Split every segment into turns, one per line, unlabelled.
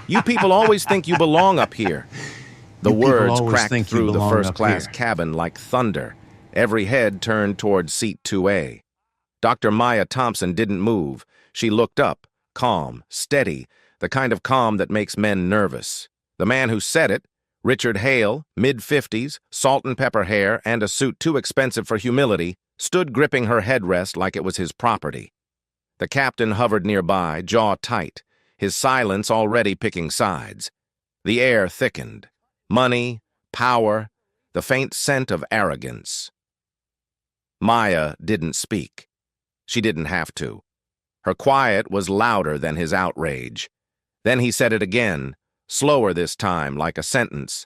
You people always think you belong up here. The
You people
words
always
cracked
think you
through the
belong up
first-class
here.
cabin like thunder. Every head turned toward seat 2A. Dr. Maya Thompson didn't move. She looked up, calm, steady, the kind of calm that makes men nervous. The man who said it, Richard Hale, mid-50s, salt and pepper hair, and a suit too expensive for humility, stood gripping her headrest like it was his property. The captain hovered nearby, jaw tight, his silence already picking sides. The air thickened. Money, power, the faint scent of arrogance. Maya didn't speak. She didn't have to. Her quiet was louder than his outrage. Then he said it again, slower this time, like a sentence.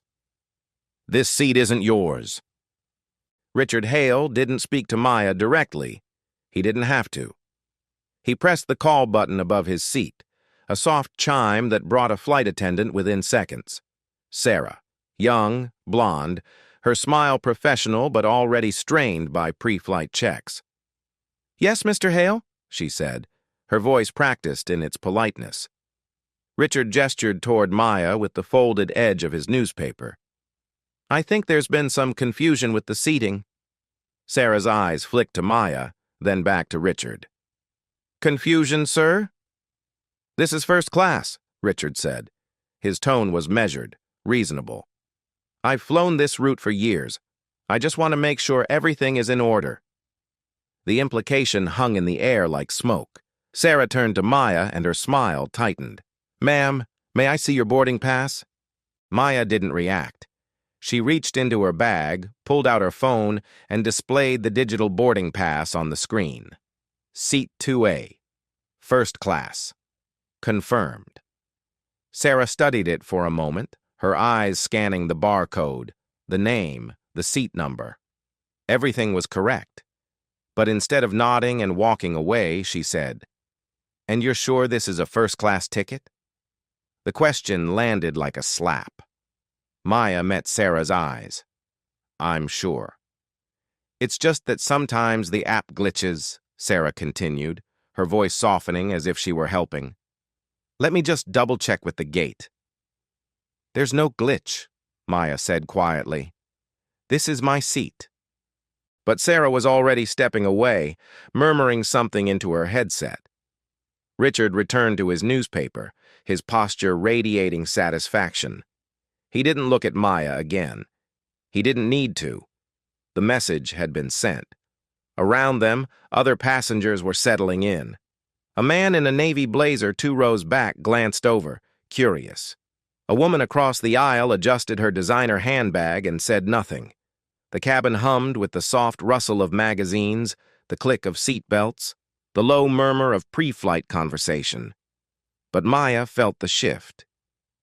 This seat isn't yours. Richard Hale didn't speak to Maya directly. He didn't have to. He pressed the call button above his seat, a soft chime that brought a flight attendant within seconds. Sarah, young, blonde, her smile professional but already strained by pre-flight checks. "Yes, Mr. Hale," she said, her voice practiced in its politeness. Richard gestured toward Maya with the folded edge of his newspaper. "I think there's been some confusion with the seating." Sarah's eyes flicked to Maya, then back to Richard. "Confusion, sir?" "This is first class," Richard said. His tone was measured, reasonable. "I've flown this route for years. I just want to make sure everything is in order." The implication hung in the air like smoke. Sarah turned to Maya and her smile tightened. "Ma'am, may I see your boarding pass?" Maya didn't react. She reached into her bag, pulled out her phone, and displayed the digital boarding pass on the screen. Seat 2A. First class. Confirmed. Sarah studied it for a moment, her eyes scanning the barcode, the name, the seat number. Everything was correct. But instead of nodding and walking away, she said, "And you're sure this is a first-class ticket?" The question landed like a slap. Maya met Sarah's eyes. "I'm sure." "It's just that sometimes the app glitches," Sarah continued, her voice softening as if she were helping. "Let me just double-check with the gate." "There's no glitch," Maya said quietly. "This is my seat." But Sarah was already stepping away, murmuring something into her headset. Richard returned to his newspaper, his posture radiating satisfaction. He didn't look at Maya again. He didn't need to. The message had been sent. Around them, other passengers were settling in. A man in a navy blazer 2 rows back glanced over, curious. A woman across the aisle adjusted her designer handbag and said nothing. The cabin hummed with the soft rustle of magazines, the click of seat belts, the low murmur of pre-flight conversation. But Maya felt the shift,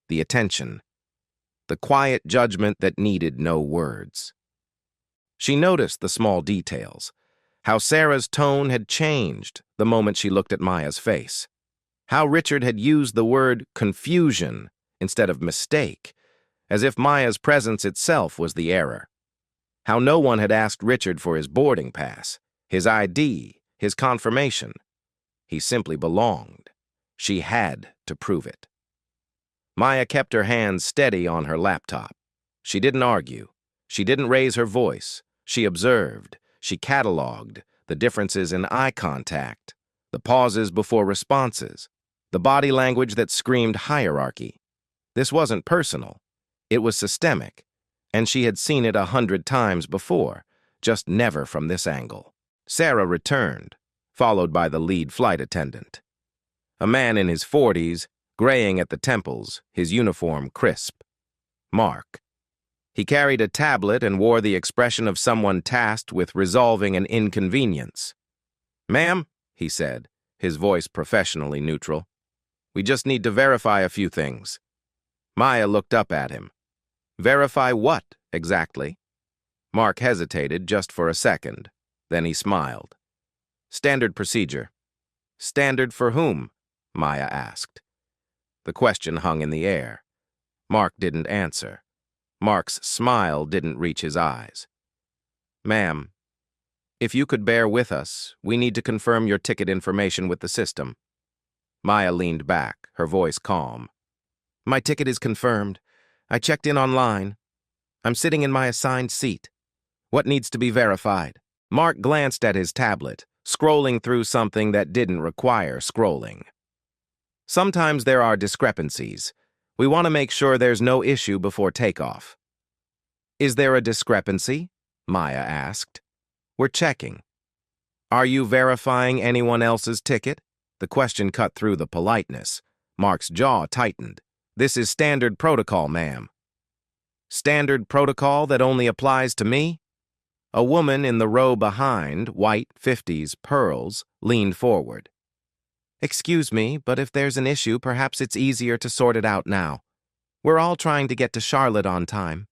the attention, the quiet judgment that needed no words. She noticed the small details, how Sarah's tone had changed the moment she looked at Maya's face, how Richard had used the word confusion instead of mistake, as if Maya's presence itself was the error, how no one had asked Richard for his boarding pass, his ID, his confirmation. He simply belonged. She had to prove it. Maya kept her hands steady on her laptop. She didn't argue. She didn't raise her voice. She observed. She cataloged the differences in eye contact, the pauses before responses, the body language that screamed hierarchy. This wasn't personal. It was systemic, and she had seen it 100 times before, just never from this angle. Sarah returned, followed by the lead flight attendant. A man in his 40s, graying at the temples, his uniform crisp. Mark. He carried a tablet and wore the expression of someone tasked with resolving an inconvenience. "Ma'am," he said, his voice professionally neutral, "we just need to verify a few things." Maya looked up at him. "Verify what, exactly?" Mark hesitated just for a second. Then he smiled. "Standard procedure." "Standard for whom?" Maya asked. The question hung in the air. Mark didn't answer. Mark's smile didn't reach his eyes. "Ma'am, if you could bear with us, we need to confirm your ticket information with the system." Maya leaned back, her voice calm. My ticket is confirmed. I checked in online. I'm sitting in my assigned seat. What needs to be verified? Mark glanced at his tablet, scrolling through something that didn't require scrolling. Sometimes there are discrepancies. We want to make sure there's no issue before takeoff. Is there a discrepancy? Maya asked. We're checking. Are you verifying anyone else's ticket? The question cut through the politeness. Mark's jaw tightened. This is standard protocol, ma'am. Standard protocol that only applies to me? A woman in the row behind, white, 50s, pearls, leaned forward. Excuse me, but if there's an issue, perhaps it's easier to sort it out now. We're all trying to get to Charlotte on time.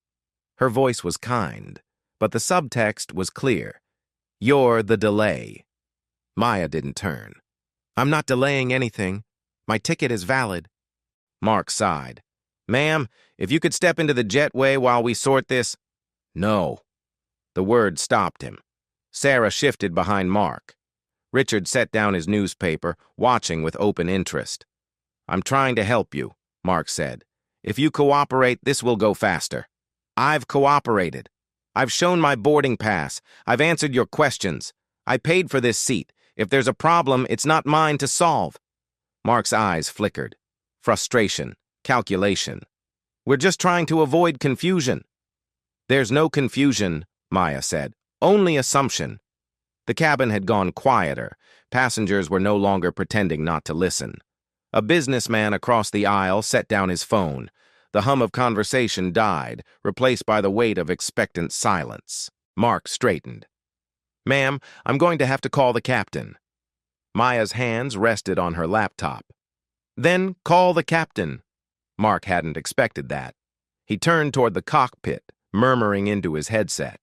Her voice was kind, but the subtext was clear. You're the delay. Maya didn't turn. I'm not delaying anything. My ticket is valid. Mark sighed. Ma'am, if you could step into the jetway while we sort this. No. The word stopped him. Sarah shifted behind Mark. Richard set down his newspaper, watching with open interest. I'm trying to help you, Mark said. If you cooperate, this will go faster. I've cooperated. I've shown my boarding pass. I've answered your questions. I paid for this seat. If there's a problem, it's not mine to solve. Mark's eyes flickered. Frustration. Calculation. We're just trying to avoid confusion. There's no confusion, Maya said. Only assumption. The cabin had gone quieter. Passengers were no longer pretending not to listen. A businessman across the aisle set down his phone. The hum of conversation died, replaced by the weight of expectant silence. Mark straightened. Ma'am, I'm going to have to call the captain. Maya's hands rested on her laptop. Then call the captain. Mark hadn't expected that. He turned toward the cockpit, murmuring into his headset.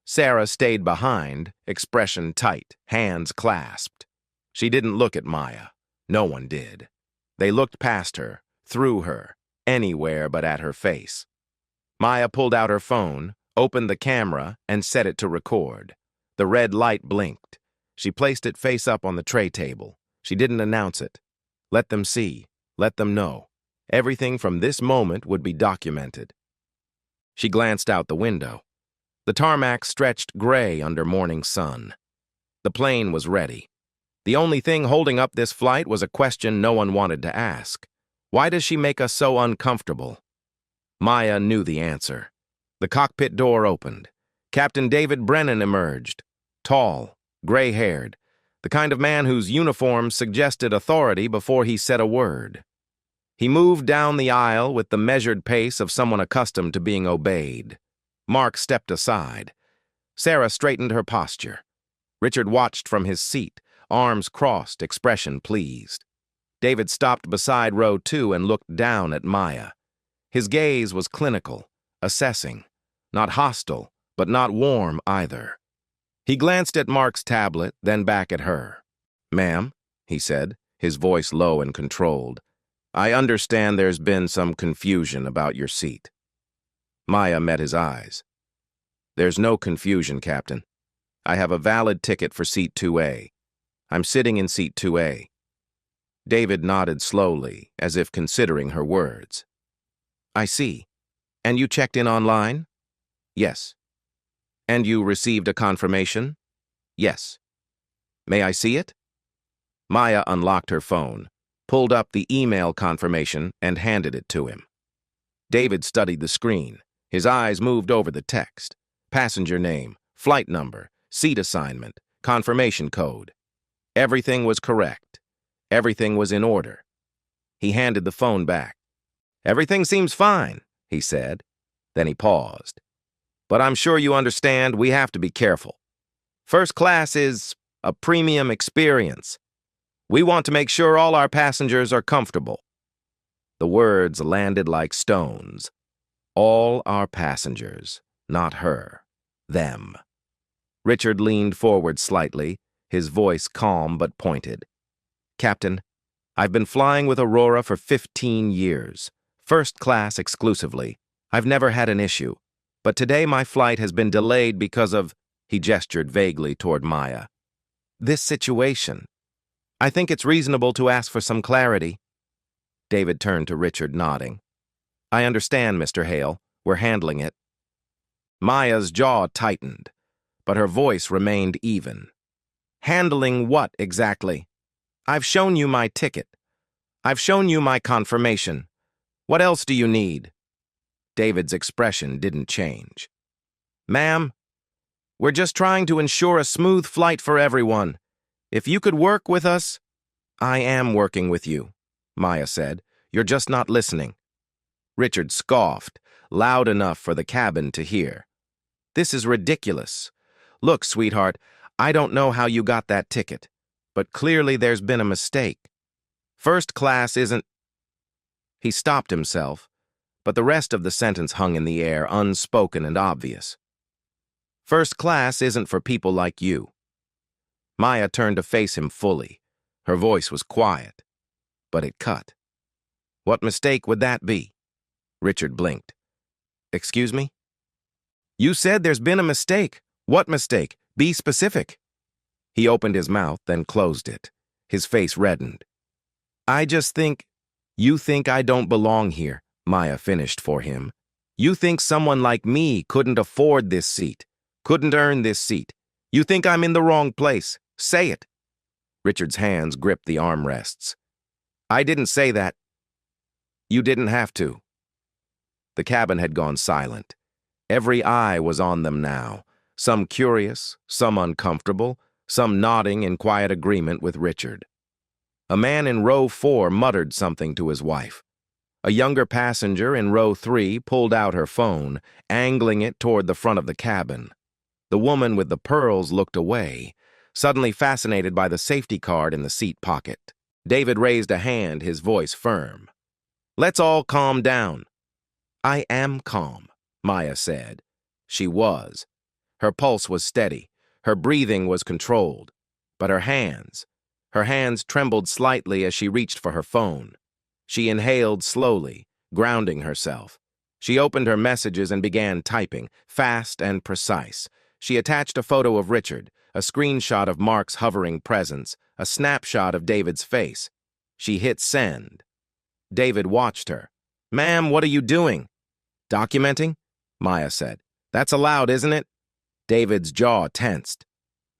Sarah stayed behind, expression tight, hands clasped. She didn't look at Maya. No one did. They looked past her, through her, anywhere but at her face. Maya pulled out her phone, opened the camera, and set it to record. The red light blinked. She placed it face up on the tray table. She didn't announce it. Let them see. Let them know. Everything from this moment would be documented. She glanced out the window. The tarmac stretched gray under morning sun. The plane was ready. The only thing holding up this flight was a question no one wanted to ask. Why does she make us so uncomfortable? Maya knew the answer. The cockpit door opened. Captain David Brennan emerged. Tall, gray-haired, the kind of man whose uniform suggested authority before he said a word. He moved down the aisle with the measured pace of someone accustomed to being obeyed. Mark stepped aside. Sarah straightened her posture. Richard watched from his seat, arms crossed, expression pleased. David stopped beside row 2 and looked down at Maya. His gaze was clinical, assessing, not hostile, but not warm either. He glanced at Mark's tablet, then back at her. Ma'am, he said, his voice low and controlled, I understand there's been some confusion about your seat. Maya met his eyes. There's no confusion, Captain. I have a valid ticket for seat 2A. I'm sitting in seat 2A. David nodded slowly, as if considering her words. I see. And you checked in online? Yes. And you received a confirmation? Yes. May I see it? Maya unlocked her phone, pulled up the email confirmation, and handed it to him. David studied the screen. His eyes moved over the text. Passenger name, flight number, seat assignment, confirmation code. Everything was correct. Everything was in order. He handed the phone back. Everything seems fine, he said. Then he paused. But I'm sure you understand we have to be careful. First class is a premium experience. We want to make sure all our passengers are comfortable. The words landed like stones. All our passengers, not her, them. Richard leaned forward slightly, his voice calm but pointed. Captain, I've been flying with Aurora for 15 years, first class exclusively. I've never had an issue. But today my flight has been delayed because of, he gestured vaguely toward Maya, this situation. I think it's reasonable to ask for some clarity. David turned to Richard, nodding. I understand, Mr. Hale. We're handling it. Maya's jaw tightened, but her voice remained even. Handling what exactly? I've shown you my ticket. I've shown you my confirmation. What else do you need? David's expression didn't change. Ma'am, we're just trying to ensure a smooth flight for everyone. If you could work with us— I am working with you, Maya said. You're just not listening. Richard scoffed, loud enough for the cabin to hear. This is ridiculous. Look, sweetheart, I don't know how you got that ticket, but clearly there's been a mistake. First class isn't— He stopped himself, but the rest of the sentence hung in the air, unspoken and obvious. First class isn't for people like you. Maya turned to face him fully. Her voice was quiet, but it cut. What mistake would that be? Richard blinked. Excuse me? You said there's been a mistake. What mistake? Be specific. He opened his mouth, then closed it. His face reddened. I just think— You think I don't belong here, Maya finished for him. You think someone like me couldn't afford this seat, couldn't earn this seat. You think I'm in the wrong place. Say it. Richard's hands gripped the armrests. I didn't say that. You didn't have to. The cabin had gone silent. Every eye was on them now, some curious, some uncomfortable, some nodding in quiet agreement with Richard. A man in row 4 muttered something to his wife. A younger passenger in row 3 pulled out her phone, angling it toward the front of the cabin. The woman with the pearls looked away, suddenly fascinated by the safety card in the seat pocket. David raised a hand, his voice firm. Let's all calm down. I am calm, Maya said. She was. Her pulse was steady. Her breathing was controlled. But her hands trembled slightly as she reached for her phone. She inhaled slowly, grounding herself. She opened her messages and began typing, fast and precise. She attached a photo of Richard, a screenshot of Mark's hovering presence, a snapshot of David's face. She hit send. David watched her. Ma'am, what are you doing? Documenting? Maya said. That's allowed, isn't it? David's jaw tensed.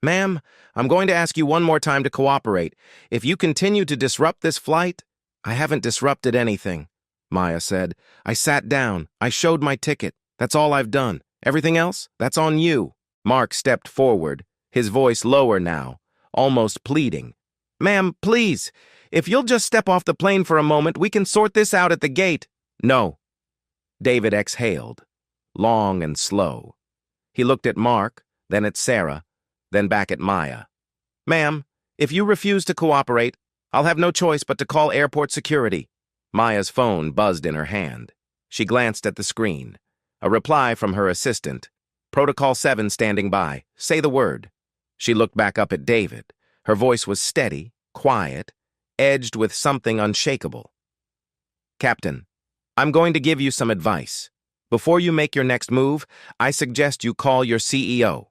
Ma'am, I'm going to ask you one more time to cooperate. If you continue to disrupt this flight— I haven't disrupted anything, Maya said. I sat down. I showed my ticket. That's all I've done. Everything else? That's on you. Mark stepped forward, his voice lower now, almost pleading. Ma'am, please, if you'll just step off the plane for a moment, we can sort this out at the gate. No. David exhaled, long and slow. He looked at Mark, then at Sarah, then back at Maya. Ma'am, if you refuse to cooperate, I'll have no choice but to call airport security. Maya's phone buzzed in her hand. She glanced at the screen. A reply from her assistant. Protocol 7 standing by. Say the word. She looked back up at David. Her voice was steady, quiet, edged with something unshakable. Captain, I'm going to give you some advice. Before you make your next move, I suggest you call your CEO.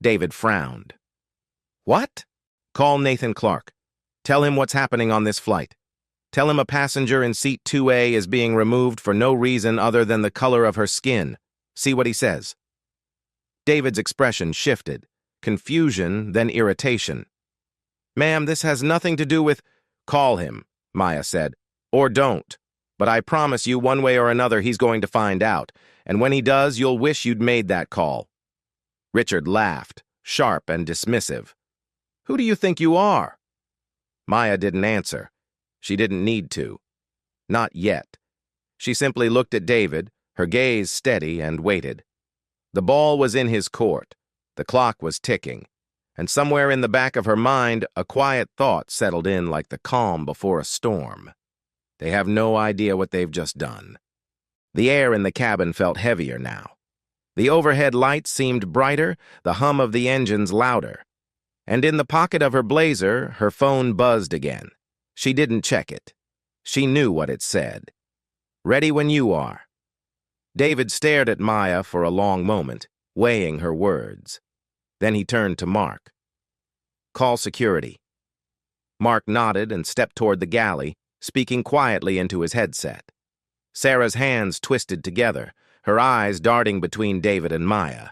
David frowned. What? Call Nathan Clark. Tell him what's happening on this flight. Tell him a passenger in seat 2A is being removed for no reason other than the color of her skin. See what he says. David's expression shifted. Confusion, then irritation. Ma'am, this has nothing to do with— Call him, Maya said. Or don't. But I promise you one way or another he's going to find out. And when he does, you'll wish you'd made that call. Richard laughed, sharp and dismissive. Who do you think you are? Maya didn't answer. She didn't need to. Not yet. She simply looked at David, her gaze steady, and waited. The ball was in his court. The clock was ticking. And somewhere in the back of her mind, a quiet thought settled in like the calm before a storm. They have no idea what they've just done. The air in the cabin felt heavier now. The overhead lights seemed brighter, the hum of the engines louder. And in the pocket of her blazer, her phone buzzed again. She didn't check it. She knew what it said. Ready when you are. David stared at Maya for a long moment, weighing her words. Then he turned to Mark. Call security. Mark nodded and stepped toward the galley, speaking quietly into his headset. Sarah's hands twisted together, her eyes darting between David and Maya.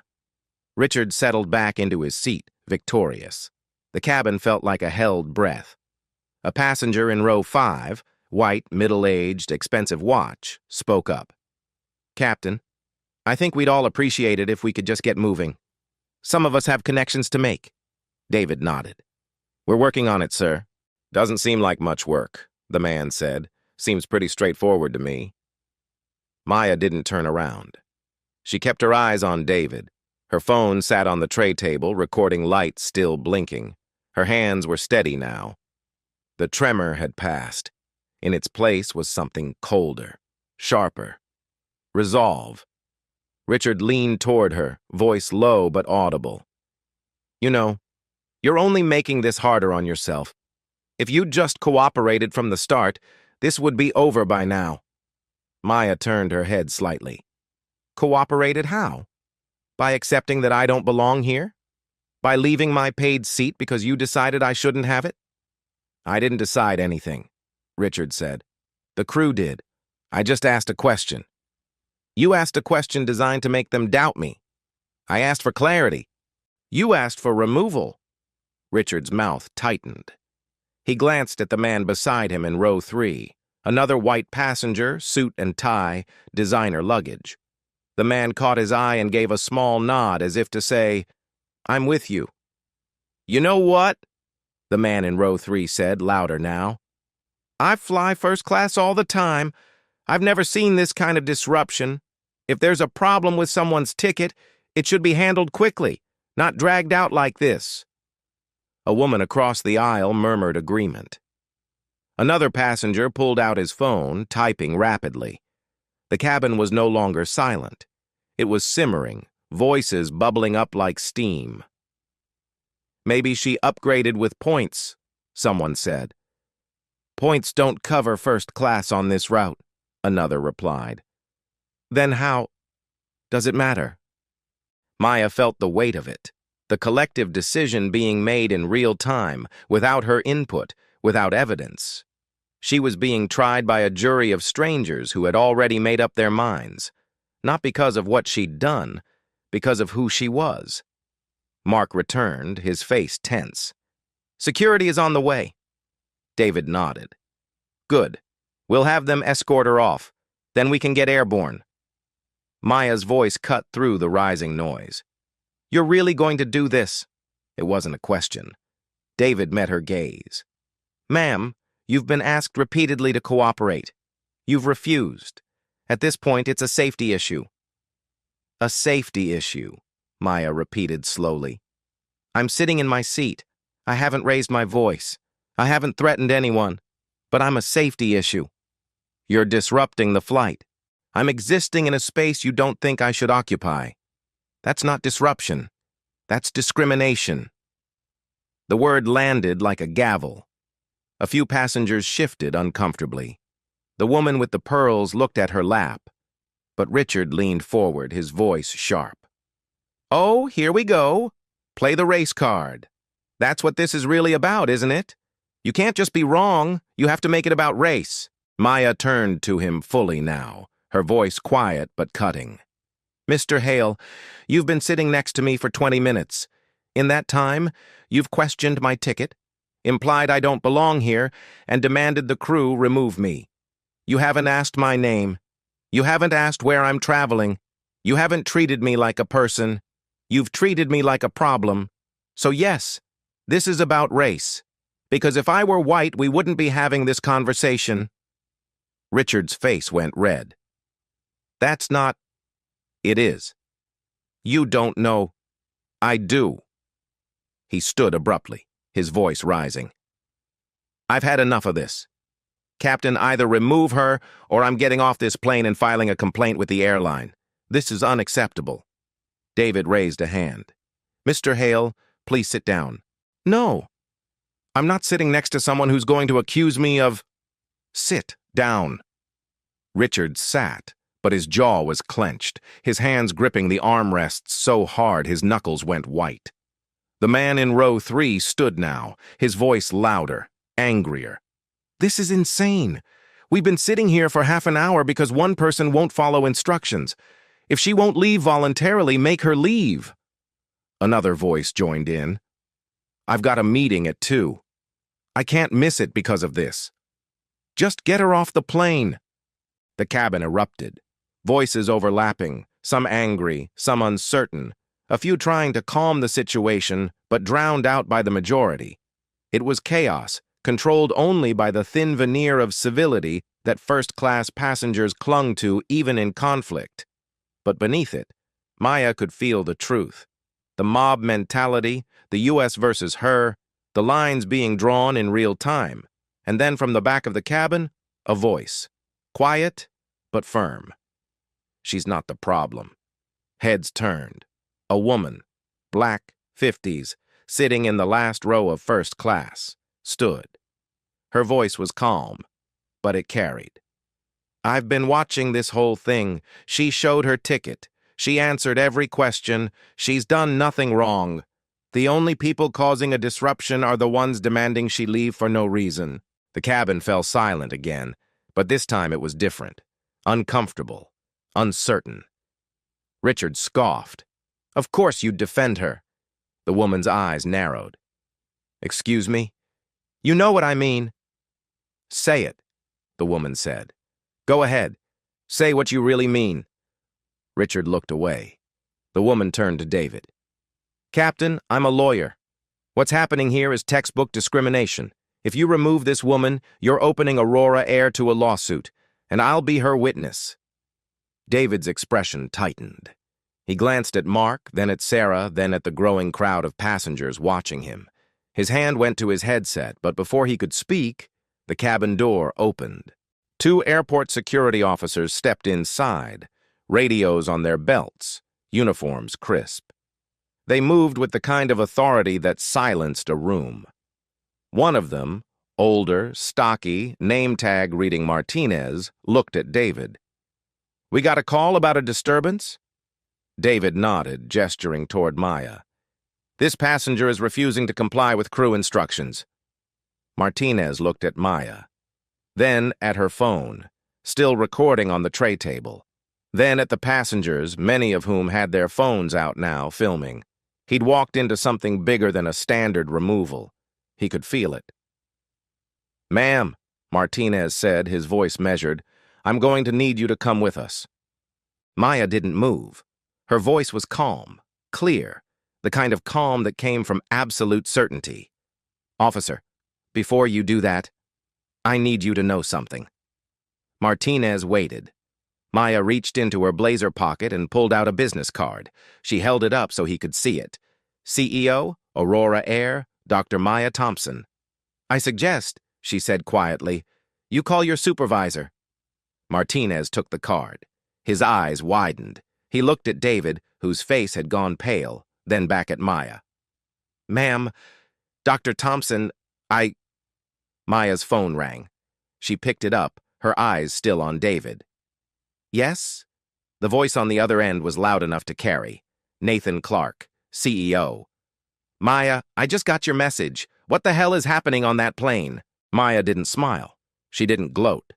Richard settled back into his seat, victorious. The cabin felt like a held breath. A passenger in row 5, white, middle-aged, expensive watch, spoke up. "Captain, I think we'd all appreciate it if we could just get moving. Some of us have connections to make." David nodded. "We're working on it, sir." "Doesn't seem like much work," the man said. "Seems pretty straightforward to me." Maya didn't turn around. She kept her eyes on David. Her phone sat on the tray table, recording lights still blinking. Her hands were steady now. The tremor had passed. In its place was something colder, sharper. Resolve. Richard leaned toward her, voice low but audible. "You know, you're only making this harder on yourself. If you'd just cooperated from the start, this would be over by now." Maya turned her head slightly. "Cooperated how? By accepting that I don't belong here? By leaving my paid seat because you decided I shouldn't have it?" "I didn't decide anything," Richard said. "The crew did. I just asked a question." "You asked a question designed to make them doubt me. I asked for clarity. You asked for removal." Richard's mouth tightened. He glanced at the man beside him in row 3, another white passenger, suit and tie, designer luggage. The man caught his eye and gave a small nod as if to say, "I'm with you." "You know what?" the man in row 3 said, louder now. "I fly first class all the time. I've never seen this kind of disruption. If there's a problem with someone's ticket, it should be handled quickly, not dragged out like this." A woman across the aisle murmured agreement. Another passenger pulled out his phone, typing rapidly. The cabin was no longer silent. It was simmering, voices bubbling up like steam. "Maybe she upgraded with points," someone said. "Points don't cover first class on this route," another replied. "Then how does it matter?" Maya felt the weight of it, the collective decision being made in real time, without her input, without evidence. She was being tried by a jury of strangers who had already made up their minds, not because of what she'd done, because of who she was. Mark returned, his face tense. "Security is on the way." David nodded. "Good. We'll have them escort her off. Then we can get airborne." Maya's voice cut through the rising noise. "You're really going to do this?" It wasn't a question. David met her gaze. "Ma'am, you've been asked repeatedly to cooperate. You've refused. At this point, it's a safety issue." "A safety issue," Maya repeated slowly. "I'm sitting in my seat. I haven't raised my voice. I haven't threatened anyone. But I'm a safety issue." "You're disrupting the flight. I'm existing in a space you don't think I should occupy. That's not disruption. That's discrimination." The word landed like a gavel. A few passengers shifted uncomfortably. The woman with the pearls looked at her lap. But Richard leaned forward, his voice sharp. "Oh, here we go. Play the race card. That's what this is really about, isn't it? You can't just be wrong. You have to make it about race." Maya turned to him fully now, her voice quiet but cutting. "Mr. Hale, you've been sitting next to me for 20 minutes. In that time, you've questioned my ticket, implied I don't belong here, and demanded the crew remove me. You haven't asked my name. You haven't asked where I'm traveling. You haven't treated me like a person. You've treated me like a problem. So yes, this is about race. Because if I were white, we wouldn't be having this conversation." Richard's face went red. "That's not..." "It is. You don't know." "I do." He stood abruptly, his voice rising. "I've had enough of this. Captain, either remove her, or I'm getting off this plane and filing a complaint with the airline. This is unacceptable." David raised a hand. "Mr. Hale, please sit down." "No. I'm not sitting next to someone who's going to accuse me of..." "Sit down." Richard sat, but his jaw was clenched, his hands gripping the armrests so hard his knuckles went white. The man in row 3 stood now, his voice louder, angrier. "This is insane. We've been sitting here for half an hour because one person won't follow instructions. If she won't leave voluntarily, make her leave." Another voice joined in. "I've got a meeting at 2. I can't miss it because of this. Just get her off the plane." The cabin erupted. Voices overlapping, some angry, some uncertain, a few trying to calm the situation, but drowned out by the majority. It was chaos, controlled only by the thin veneer of civility that first-class passengers clung to even in conflict. But beneath it, Maya could feel the truth. The mob mentality, the U.S. versus her, the lines being drawn in real time. And then from the back of the cabin, a voice. Quiet, but firm. "She's not the problem." Heads turned. A woman, black, 50s, sitting in the last row of first class, stood. Her voice was calm, but it carried. "I've been watching this whole thing. She showed her ticket. She answered every question. She's done nothing wrong. The only people causing a disruption are the ones demanding she leave for no reason." The cabin fell silent again, but this time it was different. Uncomfortable. Uncertain. Richard scoffed. "Of course you'd defend her." The woman's eyes narrowed. "Excuse me? You know what I mean." "Say it," the woman said. "Go ahead. Say what you really mean." Richard looked away. The woman turned to David. "Captain, I'm a lawyer. What's happening here is textbook discrimination. If you remove this woman, you're opening Aurora Air to a lawsuit, and I'll be her witness." David's expression tightened. He glanced at Mark, then at Sarah, then at the growing crowd of passengers watching him. His hand went to his headset, but before he could speak, the cabin door opened. 2 airport security officers stepped inside, radios on their belts, uniforms crisp. They moved with the kind of authority that silenced a room. One of them, older, stocky, name tag reading Martinez, looked at David. "We got a call about a disturbance?" David nodded, gesturing toward Maya. "This passenger is refusing to comply with crew instructions." Martinez looked at Maya, then at her phone, still recording on the tray table, then at the passengers, many of whom had their phones out now, filming. He'd walked into something bigger than a standard removal. He could feel it. "Ma'am," Martinez said, his voice measured, "I'm going to need you to come with us." Maya didn't move. Her voice was calm, clear, the kind of calm that came from absolute certainty. "Officer, before you do that, I need you to know something." Martinez waited. Maya reached into her blazer pocket and pulled out a business card. She held it up so he could see it. "CEO, Aurora Air, Dr. Maya Thompson." "I suggest," she said quietly, "you call your supervisor." Martinez took the card. His eyes widened. He looked at David, whose face had gone pale, then back at Maya. "Ma'am, Dr. Thompson, Maya's phone rang. She picked it up, her eyes still on David. "Yes?" The voice on the other end was loud enough to carry. Nathan Clark, CEO. "Maya, I just got your message. What the hell is happening on that plane?" Maya didn't smile. She didn't gloat.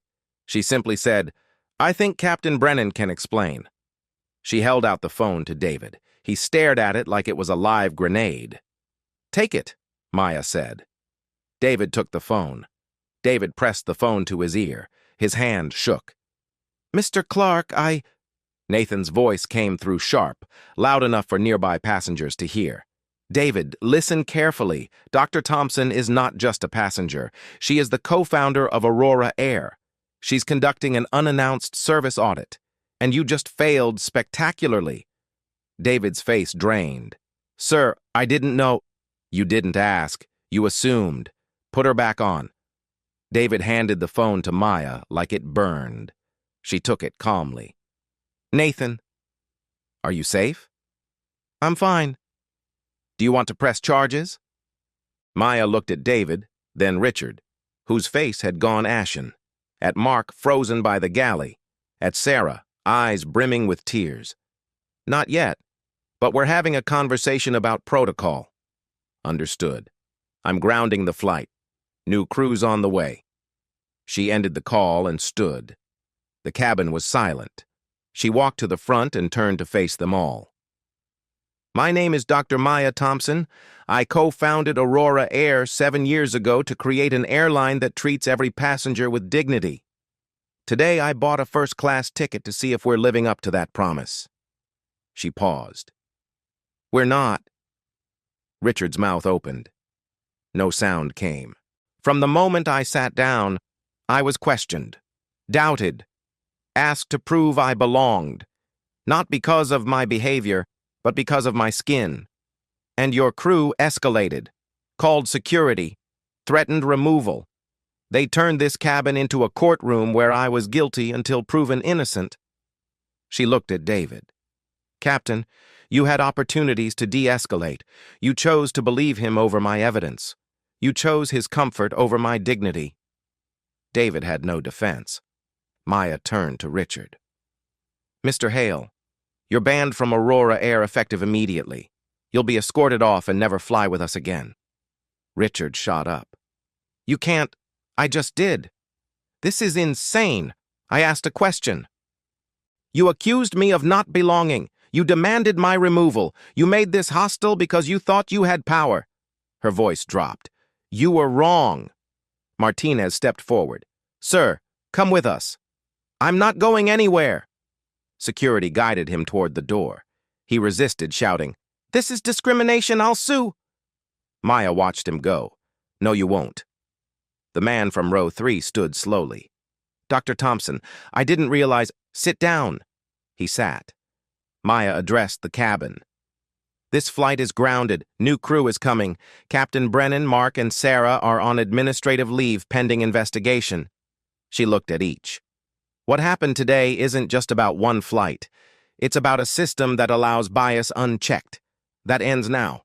She simply said, "I think Captain Brennan can explain." She held out the phone to David. He stared at it like it was a live grenade. "Take it," Maya said. David took the phone. David pressed the phone to his ear. His hand shook. "Mr. Clark, Nathan's voice came through sharp, loud enough for nearby passengers to hear. "David, listen carefully. Dr. Thompson is not just a passenger. She is the co-founder of Aurora Air. She's conducting an unannounced service audit, and you just failed spectacularly." David's face drained. "Sir, I didn't know." "You didn't ask. You assumed. Put her back on." David handed the phone to Maya like it burned. She took it calmly. "Nathan, are you safe?" "I'm fine." "Do you want to press charges?" Maya looked at David, then Richard, whose face had gone ashen, at Mark, frozen by the galley, at Sarah, eyes brimming with tears. "Not yet, but we're having a conversation about protocol." "Understood. I'm grounding the flight. New crew's on the way." She ended the call and stood. The cabin was silent. She walked to the front and turned to face them all. My name is Dr. Maya Thompson. I co-founded Aurora Air 7 years ago to create an airline that treats every passenger with dignity. Today I bought a first-class ticket to see if we're living up to that promise. She paused. We're not. Richard's mouth opened. No sound came. From the moment I sat down, I was questioned, doubted, asked to prove I belonged, not because of my behavior, but because of my skin. And your crew escalated, called security, threatened removal. They turned this cabin into a courtroom where I was guilty until proven innocent. She looked at David. Captain, you had opportunities to de-escalate. You chose to believe him over my evidence. You chose his comfort over my dignity. David had no defense. Maya turned to Richard. Mr. Hale, you're banned from Aurora Air effective immediately. You'll be escorted off and never fly with us again. Richard shot up. You can't. I just did. This is insane. I asked a question. You accused me of not belonging. You demanded my removal. You made this hostile because you thought you had power. Her voice dropped. You were wrong. Martinez stepped forward. Sir, come with us. I'm not going anywhere. Security guided him toward the door. He resisted, shouting, This is discrimination, I'll sue. Maya watched him go. No, you won't. The man from row 3 stood slowly. Dr. Thompson, I didn't realize. Sit down. He sat. Maya addressed the cabin. This flight is grounded. New crew is coming. Captain Brennan, Mark, and Sarah are on administrative leave pending investigation. She looked at each. What happened today isn't just about one flight. It's about a system that allows bias unchecked. That ends now.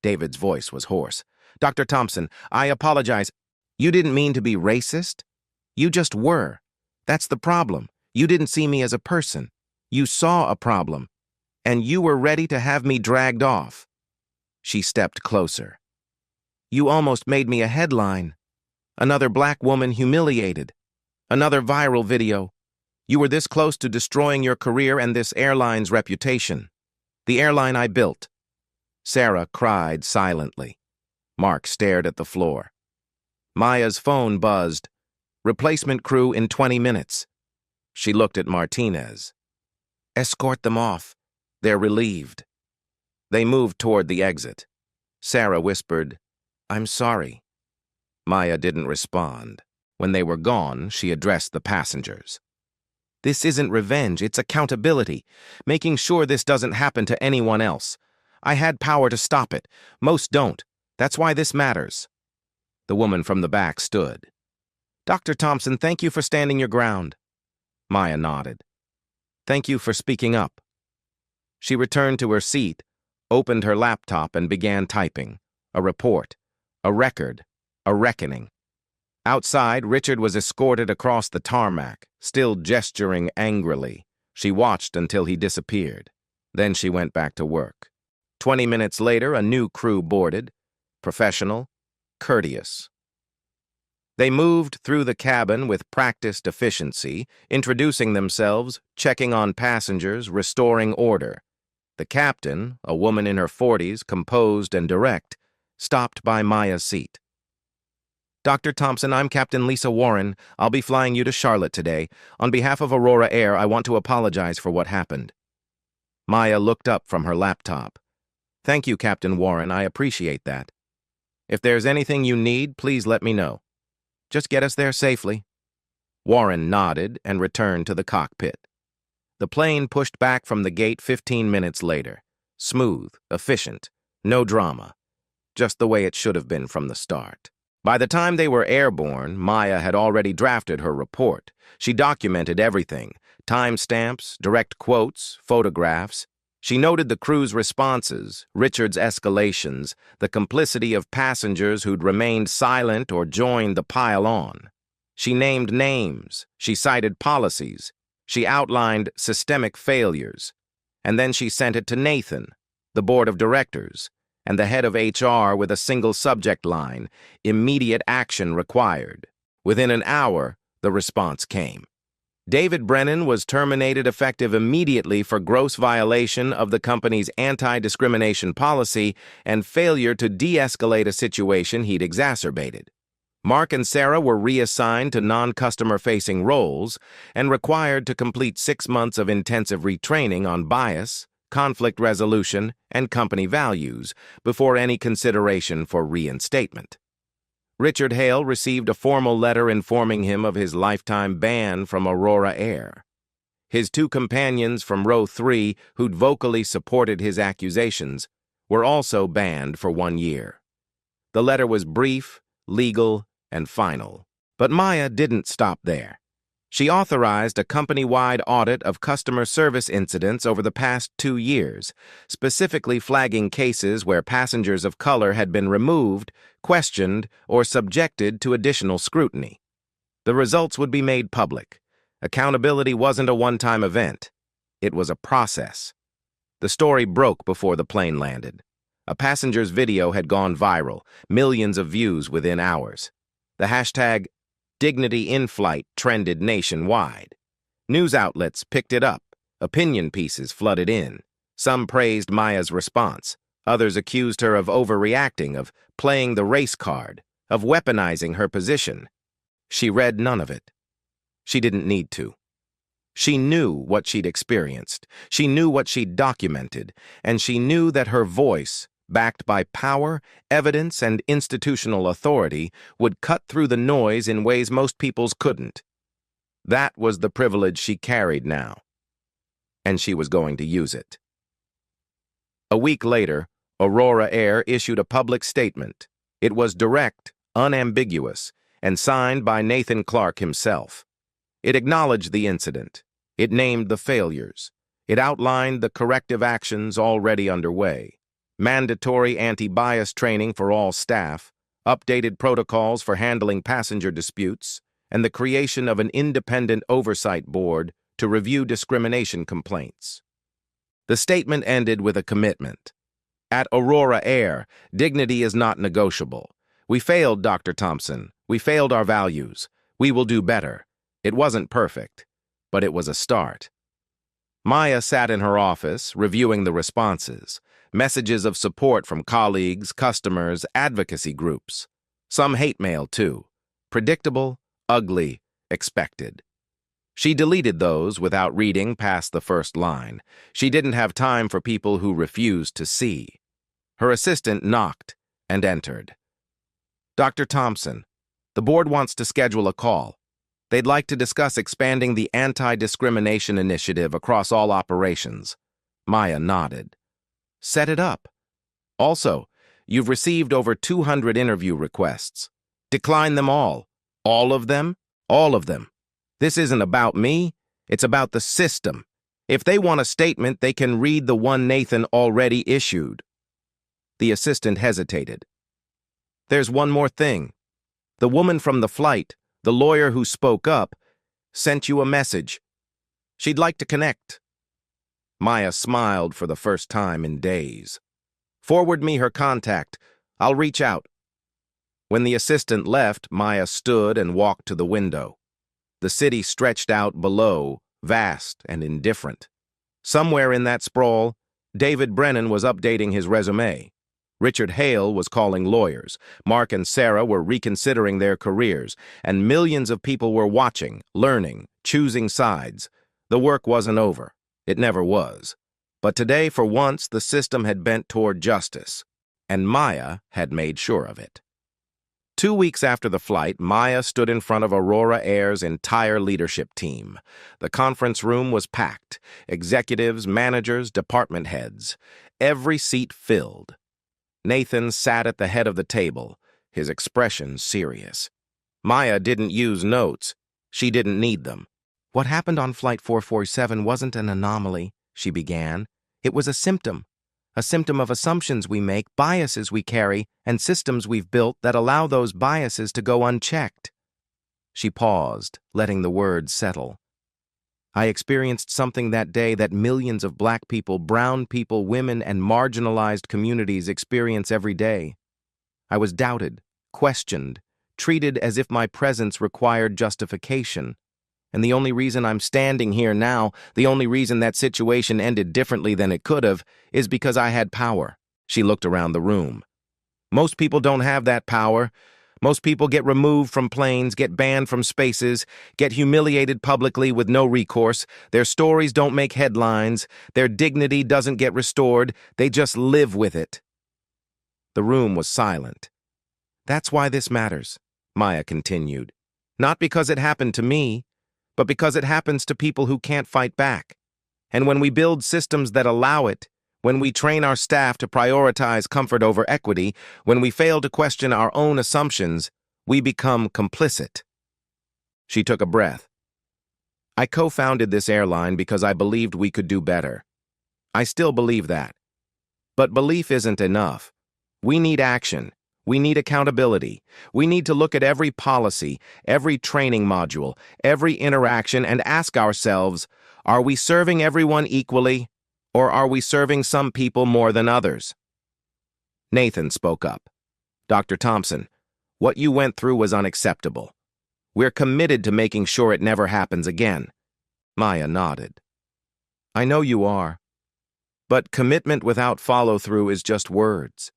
David's voice was hoarse. Dr. Thompson, I apologize. You didn't mean to be racist. You just were. That's the problem. You didn't see me as a person. You saw a problem. And you were ready to have me dragged off. She stepped closer. You almost made me a headline. Another black woman humiliated. Another viral video. You were this close to destroying your career and this airline's reputation. The airline I built. Sarah cried silently. Mark stared at the floor. Maya's phone buzzed. Replacement crew in 20 minutes. She looked at Martinez. Escort them off. They're relieved. They moved toward the exit. Sarah whispered, I'm sorry. Maya didn't respond. When they were gone, she addressed the passengers. This isn't revenge, it's accountability, making sure this doesn't happen to anyone else. I had power to stop it. Most don't. That's why this matters. The woman from the back stood. Dr. Thompson, thank you for standing your ground. Maya nodded. Thank you for speaking up. She returned to her seat, opened her laptop, and began typing. A report, a record, a reckoning. Outside, Richard was escorted across the tarmac, still gesturing angrily. She watched until he disappeared. Then she went back to work. 20 minutes later, a new crew boarded. Professional, courteous. They moved through the cabin with practiced efficiency, introducing themselves, checking on passengers, restoring order. The captain, a woman in her 40s, composed and direct, stopped by Maya's seat. Dr. Thompson, I'm Captain Lisa Warren. I'll be flying you to Charlotte today. On behalf of Aurora Air, I want to apologize for what happened. Maya looked up from her laptop. Thank you, Captain Warren. I appreciate that. If there's anything you need, please let me know. Just get us there safely. Warren nodded and returned to the cockpit. The plane pushed back from the gate 15 minutes later. Smooth, efficient, no drama. Just the way it should have been from the start. By the time they were airborne, Maya had already drafted her report. She documented everything, timestamps, direct quotes, photographs. She noted the crew's responses, Richard's escalations, the complicity of passengers who'd remained silent or joined the pile-on. She named names, she cited policies, she outlined systemic failures, and then she sent it to Nathan, the board of directors, and the head of HR with a single subject line, immediate action required. Within an hour, the response came. David Brennan was terminated effective immediately for gross violation of the company's anti-discrimination policy and failure to de-escalate a situation he'd exacerbated. Mark and Sarah were reassigned to non-customer-facing roles and required to complete 6 months of intensive retraining on bias, conflict resolution, and company values before any consideration for reinstatement. Richard Hale received a formal letter informing him of his lifetime ban from Aurora Air. His 2 companions from Row 3, who'd vocally supported his accusations, were also banned for 1 year. The letter was brief, legal, and final. But Maya didn't stop there. She authorized a company-wide audit of customer service incidents over the past 2 years, specifically flagging cases where passengers of color had been removed, questioned, or subjected to additional scrutiny. The results would be made public. Accountability wasn't a one-time event. It was a process. The story broke before the plane landed. A passenger's video had gone viral, millions of views within hours. The hashtag Dignity in Flight trended nationwide. News outlets picked it up. Opinion pieces flooded in. Some praised Maya's response. Others accused her of overreacting, of playing the race card, of weaponizing her position. She read none of it. She didn't need to. She knew what she'd experienced. She knew what she'd documented. And she knew that her voice, backed by power, evidence, and institutional authority, would cut through the noise in ways most people's couldn't. That was the privilege she carried now, and she was going to use it. A week later, Aurora Air issued a public statement. It was direct, unambiguous, and signed by Nathan Clark himself. It acknowledged the incident. It named the failures. It outlined the corrective actions already underway. Mandatory anti-bias training for all staff, updated protocols for handling passenger disputes, and the creation of an independent oversight board to review discrimination complaints. The statement ended with a commitment. At Aurora Air, dignity is not negotiable. We failed, Dr. Thompson. We failed our values. We will do better. It wasn't perfect, but it was a start. Maya sat in her office, reviewing the responses. Messages of support from colleagues, customers, advocacy groups. Some hate mail, too. Predictable, ugly, expected. She deleted those without reading past the first line. She didn't have time for people who refused to see. Her assistant knocked and entered. Dr. Thompson, the board wants to schedule a call. They'd like to discuss expanding the anti-discrimination initiative across all operations. Maya nodded. Set it up. Also, you've received over 200 interview requests. Decline them all. All of them? All of them. This isn't about me. It's about the system. If they want a statement, they can read the one Nathan already issued. The assistant hesitated. There's one more thing. The woman from the flight, the lawyer who spoke up, sent you a message. She'd like to connect. Maya smiled for the first time in days. Forward me her contact. I'll reach out. When the assistant left, Maya stood and walked to the window. The city stretched out below, vast and indifferent. Somewhere in that sprawl, David Brennan was updating his resume. Richard Hale was calling lawyers. Mark and Sarah were reconsidering their careers, and millions of people were watching, learning, choosing sides. The work wasn't over. It never was. But today, for once, the system had bent toward justice, and Maya had made sure of it. 2 weeks after the flight, Maya stood in front of Aurora Air's entire leadership team. The conference room was packed. Executives, managers, department heads. Every seat filled. Nathan sat at the head of the table, his expression serious. Maya didn't use notes. She didn't need them. What happened on Flight 447 wasn't an anomaly, she began. It was a symptom of assumptions we make, biases we carry, and systems we've built that allow those biases to go unchecked. She paused, letting the words settle. I experienced something that day that millions of black people, brown people, women, and marginalized communities experience every day. I was doubted, questioned, treated as if my presence required justification. And the only reason I'm standing here now, the only reason that situation ended differently than it could have, is because I had power. She looked around the room. Most people don't have that power. Most people get removed from planes, get banned from spaces, get humiliated publicly with no recourse. Their stories don't make headlines. Their dignity doesn't get restored. They just live with it. The room was silent. That's why this matters, Maya continued. Not because it happened to me, but because it happens to people who can't fight back. And when we build systems that allow it, when we train our staff to prioritize comfort over equity, when we fail to question our own assumptions, we become complicit. She took a breath. I co-founded this airline because I believed we could do better. I still believe that. But belief isn't enough. We need action. We need accountability. We need to look at every policy, every training module, every interaction and ask ourselves, are we serving everyone equally? Or are we serving some people more than others? Nathan spoke up. Dr. Thompson, what you went through was unacceptable. We're committed to making sure it never happens again. Maya nodded. I know you are. But commitment without follow-through is just words.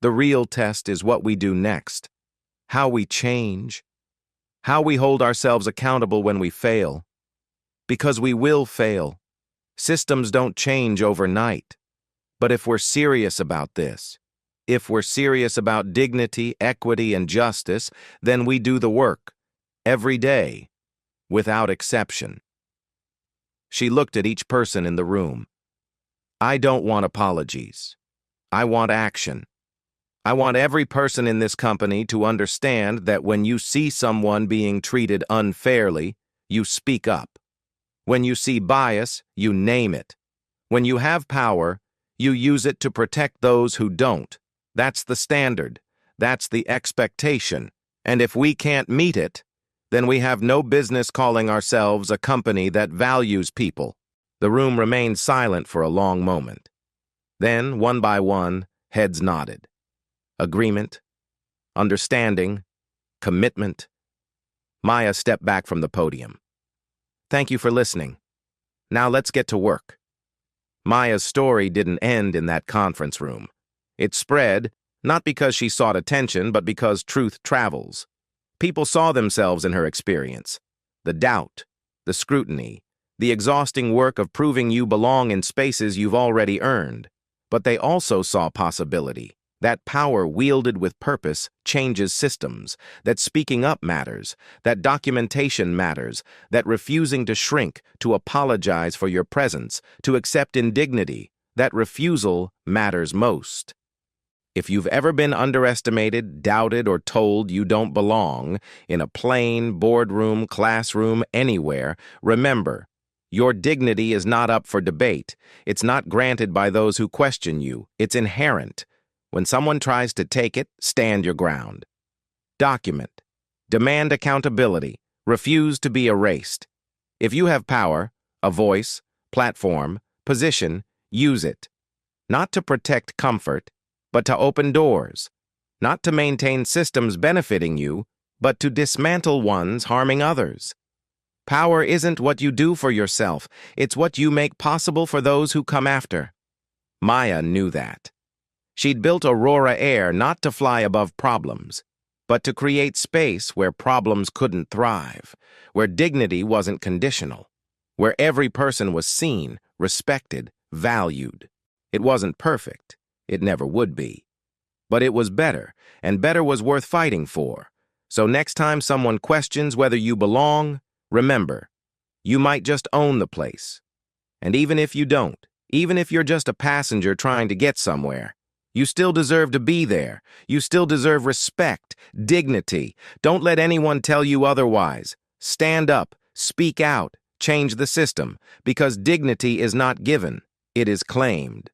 The real test is what we do next, how we change, how we hold ourselves accountable when we fail. Because we will fail. Systems don't change overnight. But if we're serious about this, if we're serious about dignity, equity, and justice, then we do the work, every day, without exception. She looked at each person in the room. I don't want apologies. I want action. I want every person in this company to understand that when you see someone being treated unfairly, you speak up. When you see bias, you name it. When you have power, you use it to protect those who don't. That's the standard. That's the expectation. And if we can't meet it, then we have no business calling ourselves a company that values people. The room remained silent for a long moment. Then, one by one, heads nodded. Agreement, understanding, commitment. Maya stepped back from the podium. Thank you for listening. Now let's get to work. Maya's story didn't end in that conference room. It spread, not because she sought attention, but because truth travels. People saw themselves in her experience. The doubt, the scrutiny, the exhausting work of proving you belong in spaces you've already earned. But they also saw possibility. That power wielded with purpose changes systems, that speaking up matters, that documentation matters, that refusing to shrink, to apologize for your presence, to accept indignity, that refusal matters most. If you've ever been underestimated, doubted, or told you don't belong, in a plane, boardroom, classroom, anywhere, remember, your dignity is not up for debate. It's not granted by those who question you. It's inherent. When someone tries to take it, stand your ground. Document. Demand accountability. Refuse to be erased. If you have power, a voice, platform, position, use it. Not to protect comfort, but to open doors. Not to maintain systems benefiting you, but to dismantle ones harming others. Power isn't what you do for yourself. It's what you make possible for those who come after. Maya knew that. She'd built Aurora Air not to fly above problems, but to create space where problems couldn't thrive, where dignity wasn't conditional, where every person was seen, respected, valued. It wasn't perfect. It never would be. But it was better, and better was worth fighting for. So next time someone questions whether you belong, remember, you might just own the place. And even if you don't, even if you're just a passenger trying to get somewhere, you still deserve to be there. You still deserve respect, dignity. Don't let anyone tell you otherwise. Stand up, speak out, change the system, because dignity is not given, it is claimed.